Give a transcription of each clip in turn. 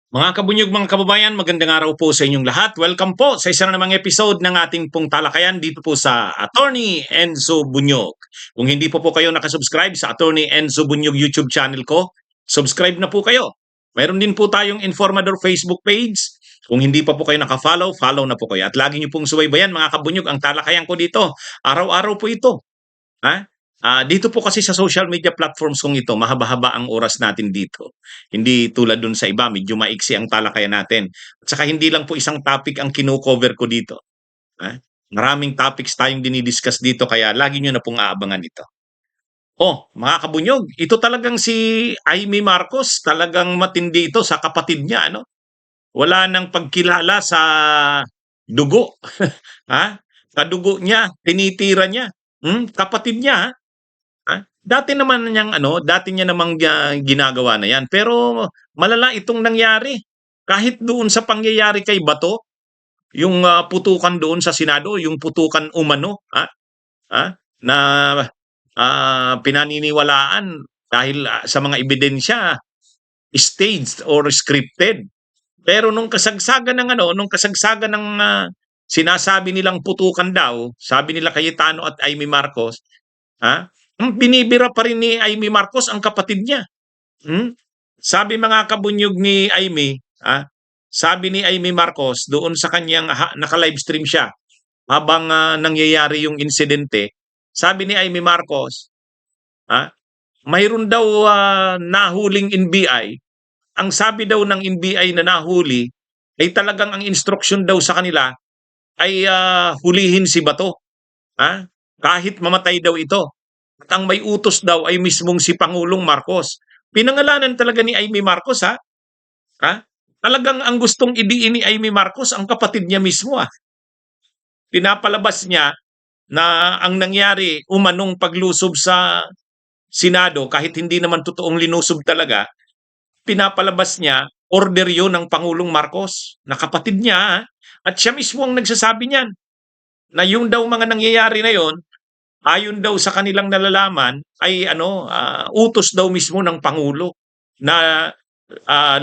Mga kabunyog, mga kababayan, magandang araw po sa inyong lahat. Welcome po sa isa na namang episode ng ating pong talakayan dito po sa Attorney Enzo Bunyog. Kung hindi po kayo nakasubscribe sa Attorney Enzo Bunyog YouTube channel ko, subscribe na po kayo. Mayroon din po tayong Informador Facebook page. Kung hindi pa po kayo nakafollow, follow na po kayo. At lagi niyo pong subaybayan mga kabunyog ang talakayan ko dito. Araw-araw po ito. Ha? Dito po kasi sa social media platforms kong ito, mahaba-haba ang oras natin dito. Hindi tulad dun sa iba, medyo maiksi ang talakayan natin. At saka hindi lang po isang topic ang kino-cover ko dito. Ha? Maraming topics tayong dinidiscuss dito kaya lagi nyo na pong aabangan ito. Oh, mga kabunyog, ito talagang si Amy Marcos, talagang matindi ito sa kapatid niya, ano? Wala nang pagkilala sa dugo. Ha? Sa dugo niya, tinitira niya. Kapatid niya, dati naman niyang dati niya namang ginagawa na 'yan. Pero malala itong nangyari. Kahit doon sa pangyayari kay Bato, yung putukan doon sa Senado, yung putukan umano, na pinaniniwalaan dahil sa mga ebidensya, staged or scripted. Pero nung kasagsagan ng sinasabi nilang putukan daw, sabi nila Cayetano at Amy Marcos, binibira pa rin ni Amy Marcos ang kapatid niya. Sabi mga kabunyog ni Amy, sabi ni Amy Marcos doon sa kanyang naka-livestream siya habang nangyayari yung insidente. Sabi ni Amy Marcos, mayroon daw nahuling NBI. Ang sabi daw ng NBI na nahuli ay talagang ang instruction daw sa kanila ay hulihin si Bato. Kahit mamatay daw ito. At ang may utos daw ay mismong si Pangulong Marcos. Pinangalanan talaga ni Amy Marcos, ha? Talagang ang gustong idiin ni Amy Marcos ang kapatid niya mismo, Pinapalabas niya na ang nangyari umanong paglusob sa Senado kahit hindi naman totoong linusob talaga, pinapalabas niya order 'yon ng Pangulong Marcos na kapatid niya, at siya mismo ang nagsasabi niyan na yung daw mga nangyayari na 'yon ayon daw sa kanilang nalalaman ay utos daw mismo ng Pangulo na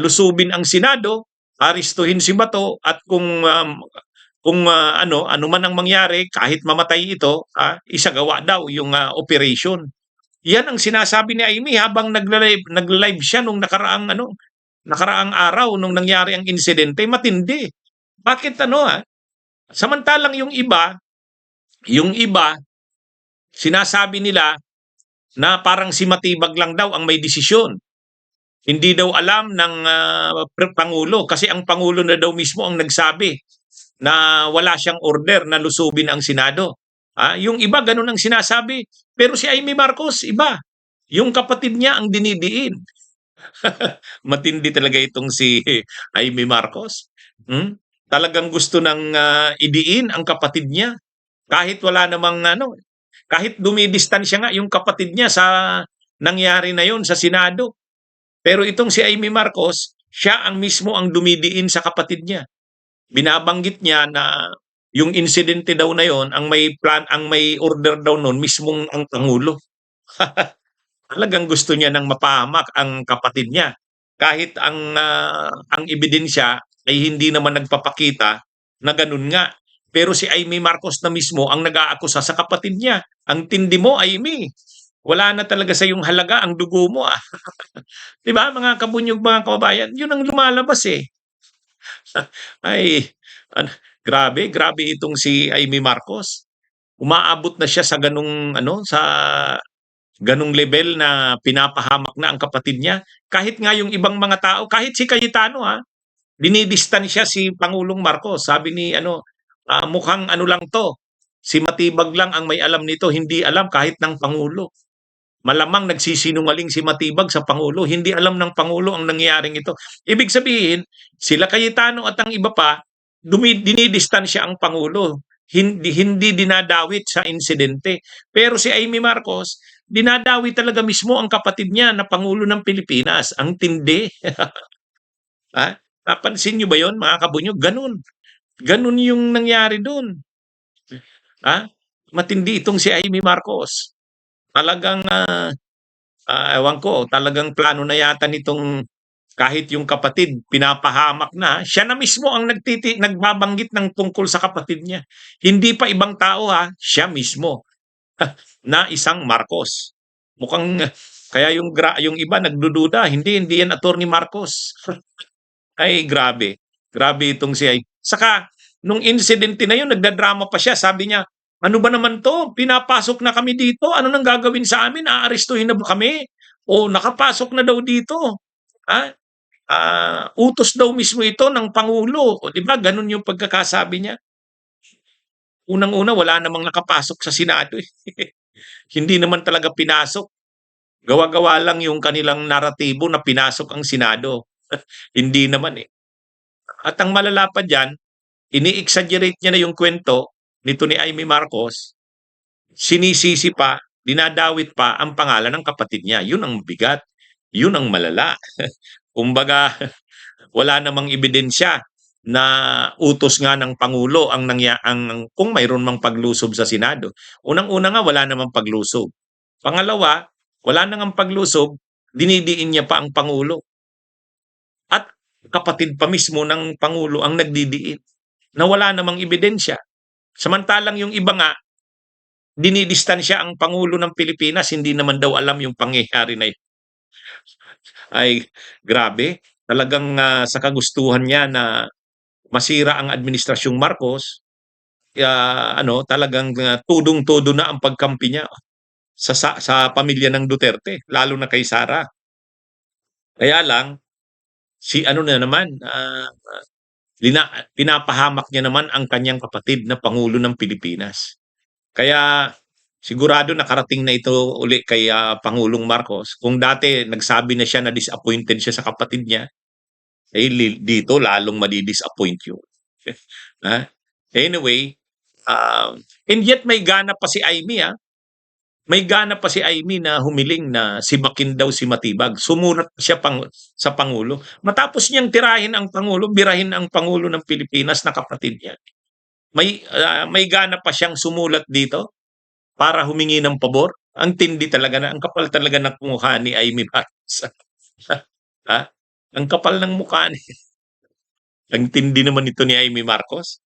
lusubin ang Senado, aristuhin si Bato, at kung ano man ang mangyari kahit mamatay ito, isagawa daw yung operation. Yan ang sinasabi ni Amy habang nag-live siya nung nakaraang araw nung nangyari ang insidente. Matindi. Bakit samantalang yung iba sinasabi nila na parang si Matibag lang daw ang may desisyon. Hindi daw alam ng Pangulo kasi ang Pangulo na daw mismo ang nagsabi na wala siyang order na lusubin ang Senado. Yung iba ganun ang sinasabi. Pero si Amy Marcos, iba. Yung kapatid niya ang dinidiin. Matindi talaga itong si Amy Marcos. Talagang gusto ng idiin ang kapatid niya. Kahit wala namang kahit dumidistansya nga yung kapatid niya sa nangyari na yon sa Senado. Pero itong si Amy Marcos, siya ang mismo ang dumidiin sa kapatid niya. Binabanggit niya na yung insidente daw na yon, ang may order daw noon mismong ang Pangulo. Talagang gusto niya nang mapahamak ang kapatid niya. Kahit ang ebidensya ay hindi naman nagpapakita na ganun nga. Pero si Amy Marcos na mismo ang nag-aakusa sa kapatid niya. Ang tindi mo, Amy. Wala na talaga sa iyong halaga ang dugo mo, 'Di ba mga kabunyog, mga kababayan? Yun ang lumalabas, eh. Ay, an grabe, grabe itong si Amy Marcos. Umaabot na siya sa ganung level na pinapahamak na ang kapatid niya. Kahit nga yung ibang mga tao, kahit si Cayetano, dinidistansya si Pangulong Marcos. Sabi ni mukhang lang 'to, si Matibag lang ang may alam nito, hindi alam kahit ng Pangulo. Malamang nagsisinungaling si Matibag sa Pangulo, hindi alam ng Pangulo ang nangyayaring ito. Ibig sabihin, sila Cayetano at ang iba pa, dinidistansya ang Pangulo. Hindi dinadawit sa insidente. Pero si Amy Marcos, dinadawi talaga mismo ang kapatid niya na Pangulo ng Pilipinas. Ang tindi. Napansin niyo ba yon, mga kabunyog? Ganun. Ganun yung nangyari doon. Matindi itong si Amy Marcos. Talagang ewan ko, talagang plano na yata nitong Kahit yung kapatid pinapahamak na, siya na mismo ang nagbabanggit ng tungkol sa kapatid niya. Hindi pa ibang tao ha, siya mismo na isang Marcos. Mukhang kaya yung iba nagdududa, hindi yan attorney Marcos. Ay grabe. Grabe itong si ay. Saka nung incident na yun, nagdadrama pa siya. Sabi niya, ano ba naman to? Pinapasok na kami dito. Ano nang gagawin sa amin? Aarestuhin na ba kami? O nakapasok na daw dito. Ha? Utos daw mismo ito ng Pangulo. O, di ba? Ganun yung pagkakasabi niya. Unang-una, wala namang nakapasok sa Senado. Eh. Hindi naman talaga pinasok. Gawa-gawa lang yung kanilang naratibo na pinasok ang Senado. Hindi naman eh. At ang malala pa dyan, ini-exaggerate niya na yung kwento nito ni Amy Marcos, sinisisi pa, dinadawit pa ang pangalan ng kapatid niya. Yun ang bigat. Yun ang malala. Kumbaga, wala namang ebidensya na utos nga ng Pangulo kung mayroon mang paglusob sa Senado. Unang-una nga, wala namang paglusob. Pangalawa, wala nang paglusob, dinidiin niya pa ang Pangulo. At kapatid pa mismo ng Pangulo ang nagdidiin na wala namang ebidensya. Samantalang yung iba nga, dinidistansya ang Pangulo ng Pilipinas, hindi naman daw alam yung pangyayari na yun. Ay, grabe. Talagang sa kagustuhan niya na masira ang administrasyong Marcos, talagang tudong-tudo na ang pagkampi niya sa pamilya ng Duterte, lalo na kay Sara. Kaya lang, si ano na naman, pinapahamak niya naman ang kanyang kapatid na Pangulo ng Pilipinas. Kaya sigurado nakarating na ito uli kay Pangulong Marcos. Kung dati nagsabi na siya na disappointed siya sa kapatid niya, dito lalong madi-disappoint yun. Anyway, and yet may gana pa si Amy May gana pa si Amy na humiling na sibakin daw si Matibag. Sumulat siya sa Pangulo. Matapos niyang tirahin ang Pangulo, birahin ang Pangulo ng Pilipinas na kapatid niya. May gana pa siyang sumulat dito para humingi ng pabor. Ang tindi talaga ang kapal talaga ng mukha ni Amy Marcos. Ha? Ang kapal ng mukha ni. Ang tindi naman ito ni Amy Marcos.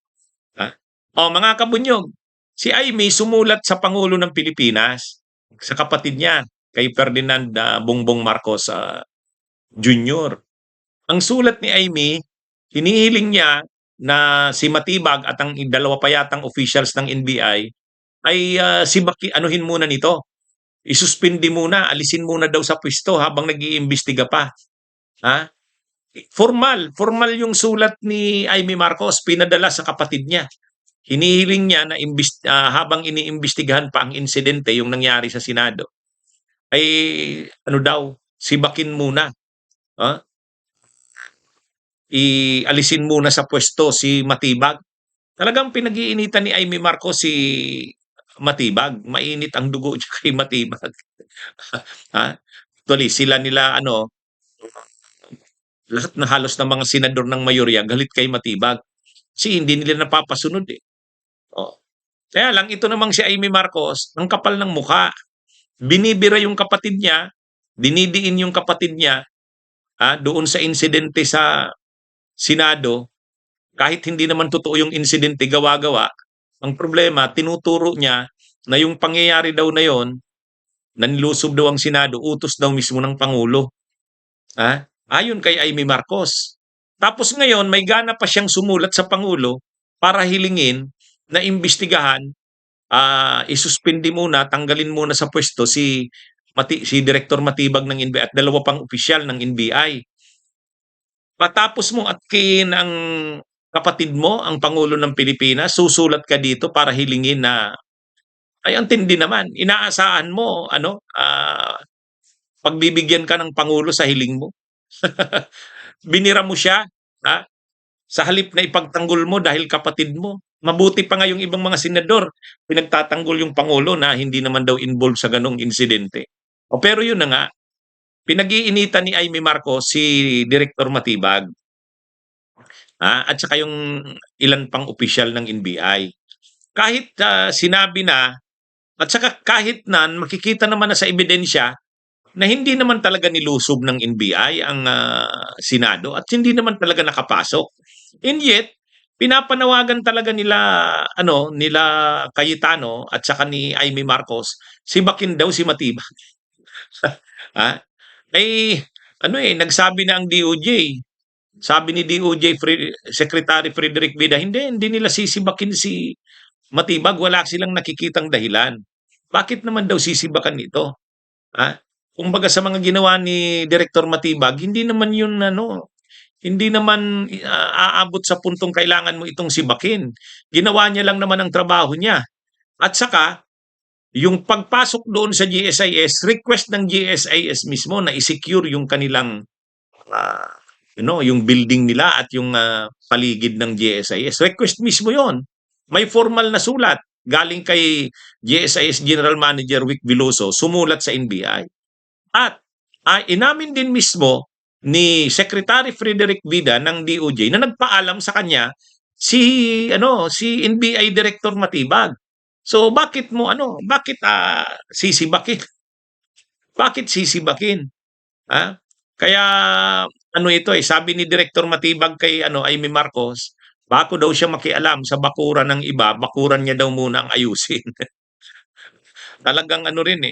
Ha? Mga kabunyog, si Amy sumulat sa Pangulo ng Pilipinas, sa kapatid niya, kay Ferdinand Bongbong Marcos Jr. Ang sulat ni Amy, hinihiling niya na si Matibag at ang dalawa pa yatang officials ng NBI ay anuhin muna nito. Isuspindi muna, alisin muna daw sa pwesto habang nag-iimbestiga pa. Ha? Formal yung sulat ni Amy Marcos, pinadala sa kapatid niya. Hinihiling niya na habang iniimbestigahan pa ang insidente, yung nangyari sa Senado, ay sibakin muna. Ialisin muna sa pwesto si Matibag. Talagang pinag-iinitan ni Amy Marcos si Matibag. Mainit ang dugo niya kay Matibag. Actually, sila nila lahat na halos ng mga senador ng mayorya galit kay Matibag. Kasi hindi nila napapasunod eh. Kaya lang, ito namang si Amy Marcos, ang kapal ng mukha. Binibira yung kapatid niya, dinidiin yung kapatid niya doon sa insidente sa Senado, kahit hindi naman totoo yung insidente, gawa-gawa. Ang problema, tinuturo niya na yung pangyayari daw na yon, nanlusob daw ang Senado, utos daw mismo ng Pangulo. Ayon kay Amy Marcos. Tapos ngayon, may gana pa siyang sumulat sa Pangulo para hilingin na imbestigahan, isuspindi muna, tanggalin muna sa pwesto si Director Matibag ng NBI at dalawa pang opisyal ng NBI. Patapos mo atkin ang kapatid mo, ang Pangulo ng Pilipinas, susulat ka dito para hilingin na, ay ang tindi naman, inaasahan mo, pagbibigyan ka ng Pangulo sa hiling mo. Binira mo siya, sa halip na ipagtanggol mo dahil kapatid mo. Mabuti pa nga yung ibang mga senador, pinagtatanggol yung Pangulo na hindi naman daw involved sa ganong insidente. Pero yun na nga, pinag-iinitan ni Amy Marcos si Director Matibag at saka yung ilan pang opisyal ng NBI. Kahit sinabi na, at saka kahit na makikita naman na sa ebidensya na hindi naman talaga nilusob ng NBI ang Senado at hindi naman talaga nakapasok. And yet, pinapanawagan talaga nila nila Cayetano at saka ni Amy Marcos, sibakin daw si Matibag. Ha? Eh nagsabi na ang DOJ. Sabi ni DOJ Secretary Frederick Vida, hindi nila sisibakin si Matibag, wala silang nakikitang dahilan. Bakit naman daw sisibakan ito? Ha? Kumbaga sa mga ginawa ni Director Matibag, hindi naman yun hindi naman aabot sa puntong kailangan mo itong sibakin. Ginawa niya lang naman ang trabaho niya. At saka, yung pagpasok doon sa GSIS, request ng GSIS mismo na i-secure yung kanilang ah, yung building nila at yung paligid ng GSIS. Request mismo yon. May formal na sulat galing kay GSIS General Manager Vic Veloso, sumulat sa NBI. At inamin din mismo ni Secretary Frederick Vida ng DOJ na nagpaalam sa kanya si NBI Director Matibag. So bakit sisibakin? Bakit sisibakin? Ha? Kaya ito sabi ni Director Matibag kay Amy Marcos, bago daw siya makialam sa bakuran ng iba, bakuran niya daw muna ang ayusin. Talagang rin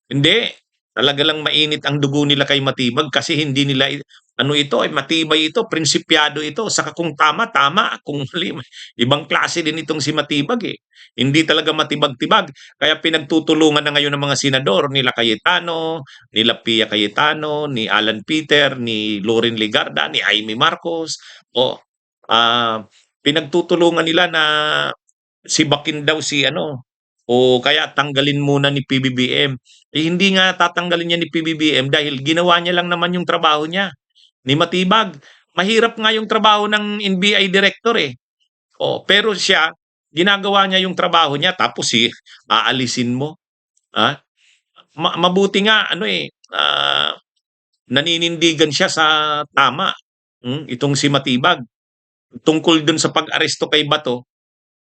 hindi. Talaga lang mainit ang dugo nila kay Matibag kasi hindi nila ito ay matibay ito, prinsipyado ito. Saka kung tama, tama. Kung mali, ibang klase din itong si Matibag eh. Hindi talaga matibag-tibag. Kaya pinagtutulungan na ngayon ng mga senador, nila Cayetano, nila Pia Cayetano, ni Alan Peter, ni Loren Legarda, ni Amy Marcos. O, pinagtutulungan nila na sibakin daw si o kaya tanggalin muna ni PBBM. Eh, hindi nga tatanggalin niya ni PBBM dahil ginawa niya lang naman yung trabaho niya. Ni Matibag, mahirap nga yung trabaho ng NBI director eh. O, pero siya, ginagawa niya yung trabaho niya tapos aalisin mo. Ha? Mabuti nga naninindigan siya sa tama. Itong si Matibag tungkol dun sa pag-aresto kay Bato.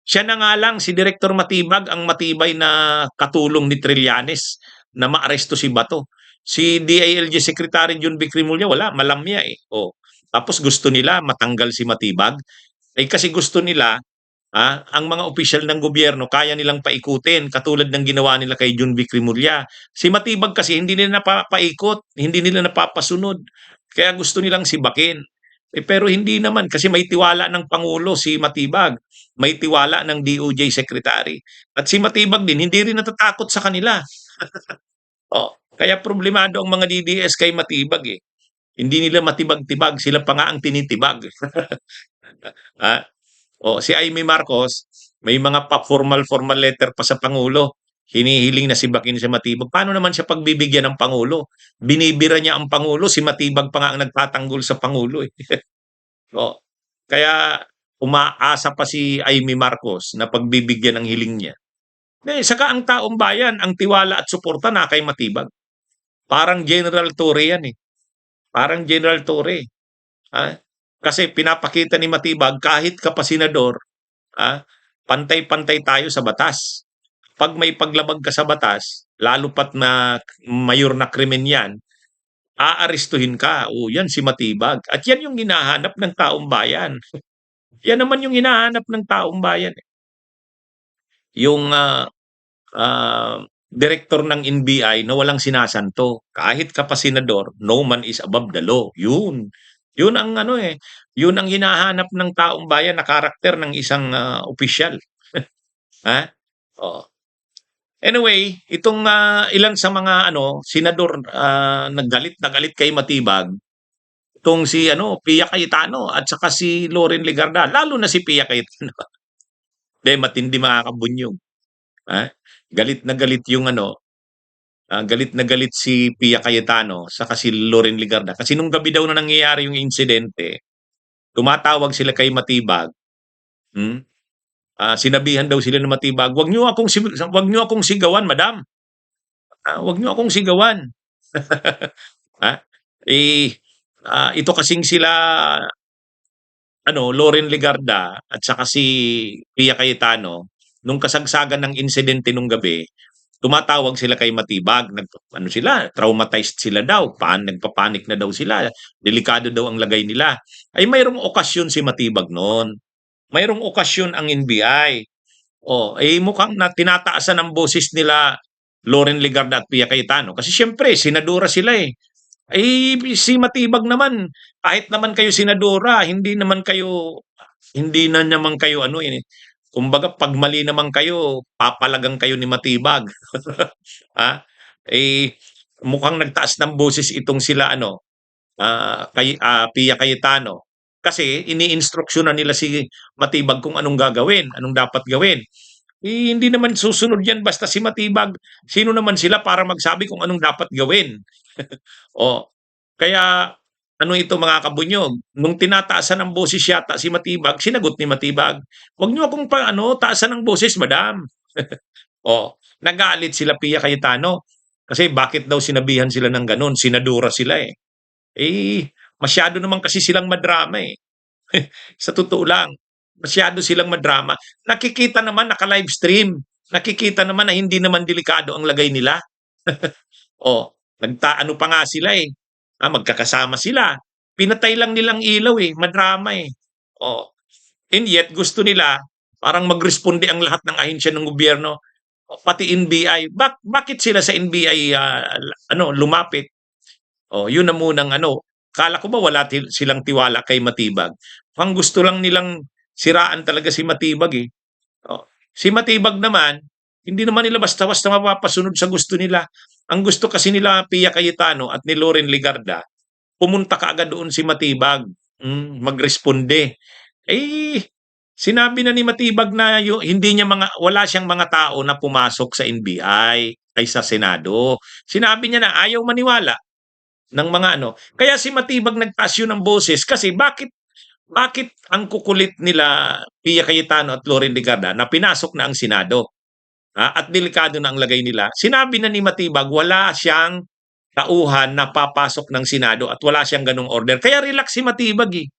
Siya na nga lang, si Director Matibag, ang matibay na katulong ni Trillanes na maaresto si Bato. Si DILG Secretary John B. Cremulya, wala, malamya eh. O, tapos gusto nila matanggal si Matibag. Eh kasi gusto nila, ang mga opisyal ng gobyerno, kaya nilang paikutin, katulad ng ginawa nila kay John B. Cremulya. Si Matibag kasi hindi nila napapaikot, hindi nila napapasunod. Kaya gusto nilang sibakin. Pero hindi naman kasi may tiwala ng Pangulo si Matibag, may tiwala ng DOJ Secretary. At si Matibag din, hindi rin natatakot sa kanila. Kaya problemado ang mga DDS kay Matibag eh. Hindi nila matibag-tibag, sila pa nga ang tinitibag. Si Amy Marcos, may mga formal letter pa sa Pangulo. Hinihiling na sibakin si Matibag. Paano naman siya pagbibigyan ng Pangulo? Binibira niya ang Pangulo, si Matibag pa nga ang nagtatanggol sa Pangulo eh. Kaya umaasa pa si Amy Marcos na pagbibigyan ng hiling niya. Saka ang taong bayan, ang tiwala at suporta na kay Matibag. Parang General Torre yan eh. Parang General Torre. Kasi pinapakita ni Matibag, kahit ka pa senador, pantay-pantay tayo sa batas. Pag may paglabag ka sa batas, lalo pat na mayor na krimen yan, aarestuhin ka. Yan si Matibag. At yan yung hinahanap ng taong bayan. Yan naman yung hinahanap ng taong bayan. Yung director ng NBI na walang sinasanto. Kahit ka pa senador, no man is above the law. Yun. Yun ang yun ang hinahanap ng taong bayan na karakter ng isang opisyal. Anyway, itong ilan sa mga senador nagalit na galit kay Matibag, itong si Pia Cayetano at saka si Loren Legarda, lalo na si Pia Cayetano. Matindi mga kabunyog. Galit na galit yung galit na galit si Pia Cayetano saka si Loren Legarda. Kasi nung gabi daw na nangyayari yung insidente, tumatawag sila kay Matibag. Sinabihan daw sila ng Matibag, wag niyo akong sigawan, madam. Wag niyo akong sigawan. Ito kasing sila Loren Legarda at saka si Pia Cayetano nung kasagsagan ng insidente nung gabi, tumatawag sila kay Matibag, ano sila, traumatized sila daw, nagpapanik na daw sila, delikado daw ang lagay nila. Ay mayroong okasyon si Matibag noon. Mayroong okasyon ang NBI. Mukhang na tinataasan ang boses nila Loren Legarda at Pia Cayetano. Kasi siyempre, senadora sila eh. Si Matibag naman, kahit naman kayo senadora, hindi na naman kayo ano eh. Kumbaga, pag mali naman kayo, papalagang kayo ni Matibag. ha? Eh, mukhang nagtaas ng boses itong sila Pia Cayetano. Kasi ini-instruksyonan nila si Matibag kung anong gagawin, anong dapat gawin. Hindi naman susunod yan basta si Matibag. Sino naman sila para magsabi kung anong dapat gawin? o, kaya ano ito mga kabunyog, nung tinataasan ng boses yata si Matibag, sinagot ni Matibag, "Huwag niyo akong taasan ng boses, madam." Nagalit sila Pia Cayetano. Kasi bakit daw sinabihan sila ng ganun? Senadora sila eh. Masyado naman kasi silang madrama eh. Sa totoo lang, masyado silang madrama. Nakikita naman naka-live stream. Nakikita naman na hindi naman delikado ang lagay nila. Nagtaano pa nga sila eh. Magkakasama sila. Pinatay lang nilang ilaw eh. Madrama eh. And yet, gusto nila parang magresponde ang lahat ng ahensya ng gobyerno. Pati NBI. Bakit sila sa NBI lumapit? Yun na munang kala ko ba wala silang tiwala kay Matibag? Ang gusto lang nilang siraan talaga si Matibag eh. Si Matibag naman, hindi naman nila basta-basta mapapasunod sa gusto nila. Ang gusto kasi nila Pia Cayetano at ni Loren Legarda, pumunta kaagad doon si Matibag, magresponde. Sinabi na ni Matibag na wala siyang mga tao na pumasok sa NBI ay sa Senado. Sinabi niya na ayaw maniwala ng mga Kaya si Matibag nagtaas yun ng boses kasi bakit ang kukulit nila Pia Cayetano at Loren Legarda na pinasok na ang Senado at delikado na ang lagay nila? Sinabi na ni Matibag wala siyang tauhan na papasok ng Senado at wala siyang ganong order. Kaya relax si Matibag eh.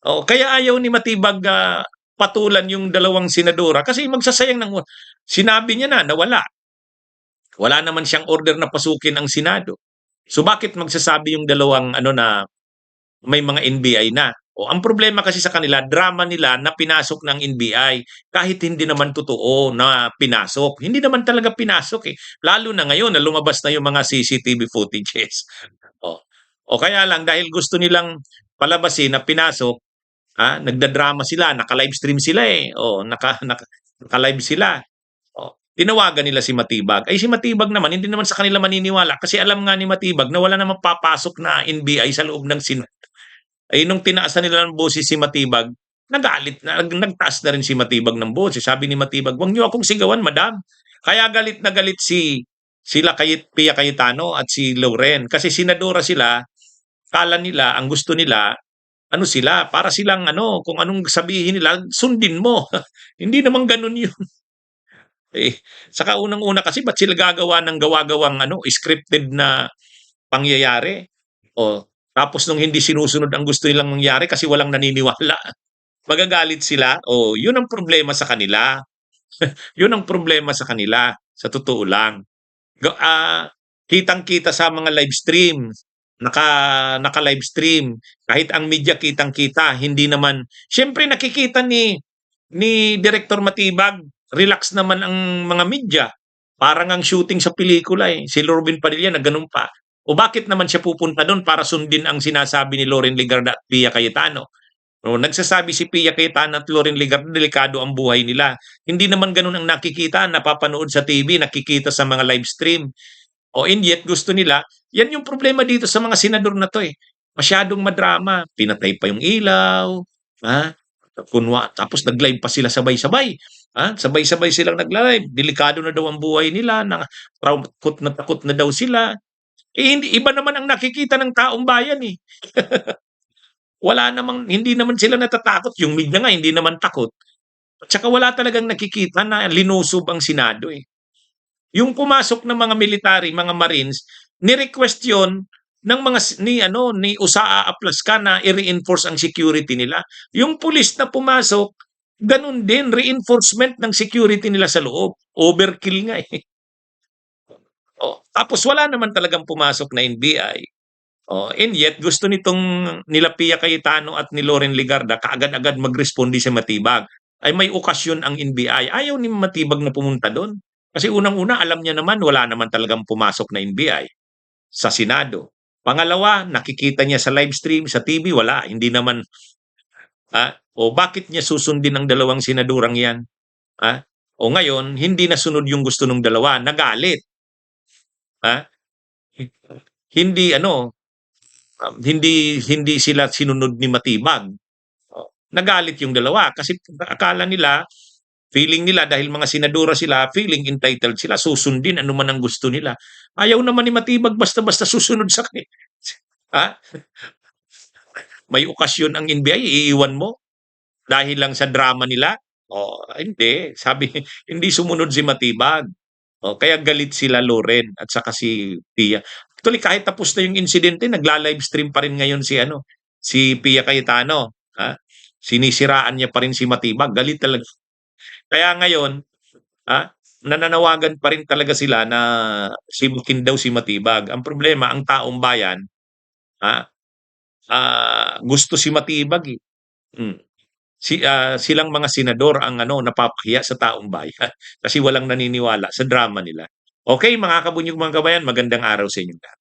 Kaya ayaw ni Matibag patulan yung dalawang senadora kasi magsasayang ng sinabi niya na wala. Wala naman siyang order na pasukin ang Senado. So bakit magsasabi yung dalawang na may mga NBI na? Ang problema kasi sa kanila, drama nila na pinasok ng NBI kahit hindi naman totoo na pinasok. Hindi naman talaga pinasok eh. Lalo na ngayon na lumabas na yung mga CCTV footages. Kaya lang dahil gusto nilang palabasin na pinasok, nagdadrama sila, naka-live stream sila eh. Naka-live sila. Tinawagan nila si Matibag. Si Matibag naman, hindi naman sa kanila maniniwala kasi alam nga ni Matibag na wala namang papasok na NBI sa loob ng Senado. Nung tinaasan nila ng boses si Matibag, nagalit na, nagtaas na rin si Matibag ng boses. Sabi ni Matibag, "Huwag niyo akong sigawan, madam." Kaya galit na galit sila Pia Cayetano at si Loren. Kasi senadora sila, kala nila, ang gusto nila, sila, para silang kung anong sabihin nila, sundin mo. Hindi naman ganun yun. Saka unang-una kasi ba't sila gagawa ng gawa-gawang scripted na pangyayari? Tapos nung hindi sinusunod ang gusto nilang mangyari kasi walang naniniwala, magagalit sila. Yun ang problema sa kanila. Yun ang problema sa kanila, sa totoo lang. Kitang-kita sa mga live stream, naka-live stream, kahit ang media kitang-kita, hindi naman, syempre nakikita ni Director Matibag, relax naman ang mga media. Parang ang shooting sa pelikula eh. Si Robin Padilla na ganun pa. Bakit naman siya pupunta doon para sundin ang sinasabi ni Loren Legarda at Pia Cayetano? Nagsasabi si Pia Cayetano at Loren Legarda, delikado ang buhay nila. Hindi naman ganun ang nakikita, napapanood sa TV, nakikita sa mga live stream. And yet gusto nila, yan yung problema dito sa mga senador na to eh. Masyadong madrama. Pinatay pa yung ilaw. Tapos nag-live pa sila sabay-sabay. Sabay-sabay silang nag-live. Delikado na daw ang buhay nila. Takot na daw sila. Iba naman ang nakikita ng taong bayan eh. Hindi naman sila natatakot. Yung media nga, hindi naman takot. At saka wala talagang nakikita na linusob ang Senado eh. Yung pumasok ng mga military, mga Marines, ni-request yun ng mga ni Usaa Aplaska na i-reinforce ang security nila. Yung pulis na pumasok, ganun din, reinforcement ng security nila sa loob. Overkill nga eh. Oh, tapos wala naman talagang pumasok na NBI. Oh, and yet gusto nitong nila Pia Cayetano at ni Loren Legarda kaagad-agad magresponde sa Matibag. Ay may okasyon ang NBI. Ayaw ni Matibag na pumunta doon. Kasi unang-una, alam niya naman wala naman talagang pumasok na NBI sa Senado. Pangalawa, nakikita niya sa live stream, sa TV, wala. Hindi naman, o bakit niya susundin ang dalawang senadurang yan? O ngayon, hindi nasunod yung gusto ng dalawa, nagalit. Ha? Hindi ano, hindi sila sinunod ni Matibag. Nagalit yung dalawa kasi akala nila, feeling nila dahil mga senadora sila, feeling entitled sila, susundin ano man ang gusto nila. Ayaw naman ni Matibag basta-basta susunod sa kanya. Ha? May okasyon ang NBI, iiwan mo dahil lang sa drama nila? Oh, hindi. Sabi, hindi sumunod si Matibag. Oh, kaya galit sila Loren at saka si Pia. Actually, kahit tapos na yung insidente, nagla-live stream pa rin ngayon si Pia Cayetano. Sinisiraan niya pa rin si Matibag. Galit talaga. Kaya ngayon, nananawagan pa rin talaga sila na sibukin daw si Matibag. Ang problema, ang taong bayan, gusto si Matibag eh. Silang mga senador ang napapahiya sa taong bayan kasi walang naniniwala sa drama nila. Okay, mga kabunyog mga kabayan, magandang araw sa inyo lahat.